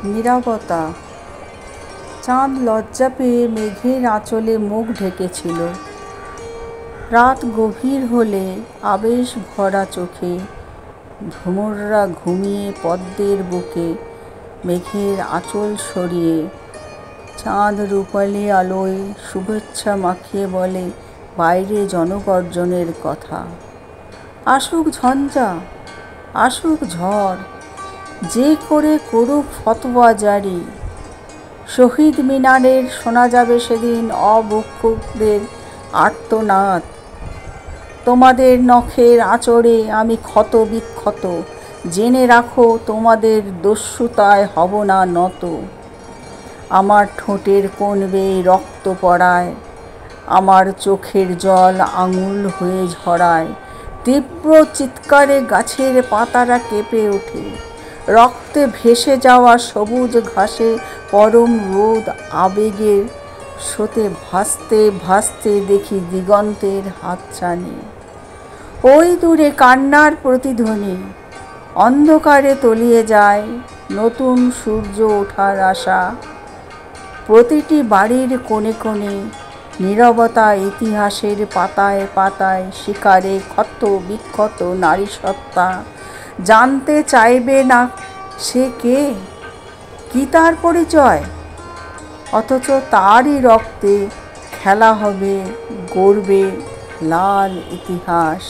নীরবতা। চাঁদ লজ্জা পেয়ে মেঘের আঁচলে মুখ ঢেকেছিল। রাত গভীর হলে আবেশ ভরা চোখে ভ্রমররা ঘুমিয়ে পদ্মের বুকে মেঘের আঁচল সরিয়ে চাঁদ রূপালি আলোয় শুভেচ্ছা মাখিয়ে বলে বাইরে জনগর্জনের কথা। আসুক ঝঞ্ঝা, আসুক ঝড়, যে করে করুক ফতোয়া জারি। শহীদ মিনারের শোনা যাবে সেদিন অভুক্ষুকদের আর্তনাদ। তোমাদের নখের আঁচড়ে আমি ক্ষত বিক্ষত, জেনে রাখো তোমাদের দস্যুতায় হব না নত। আমার ঠোঁটের কোণ বেয়ে রক্ত পড়ায়, আমার চোখের জল আঙুল হয়ে ঝরায়। তীব্র চিৎকারে গাছের পাতারা কেঁপে ওঠে, রক্তে ভেসে যাওয়া সবুজ ঘাসে পরম রোদ আবেগের স্রোতে ভাসতে ভাসতে দেখি দিগন্তের হাতছানি। ওই দূরে কান্নার প্রতিধ্বনি, অন্ধকারে তলিয়ে যায় নতুন সূর্য ওঠার আশা। প্রতিটি বাড়ির কোণে কোণে নীরবতা, ইতিহাসের পাতায় পাতায় শিকারে ক্ষত বিক্ষত নারী সত্তা। জানতে চাইবে না সে কে, কি তার পরিচয়, অথচ তারই রক্তে খেলা হবে গর্বে লাল ইতিহাস।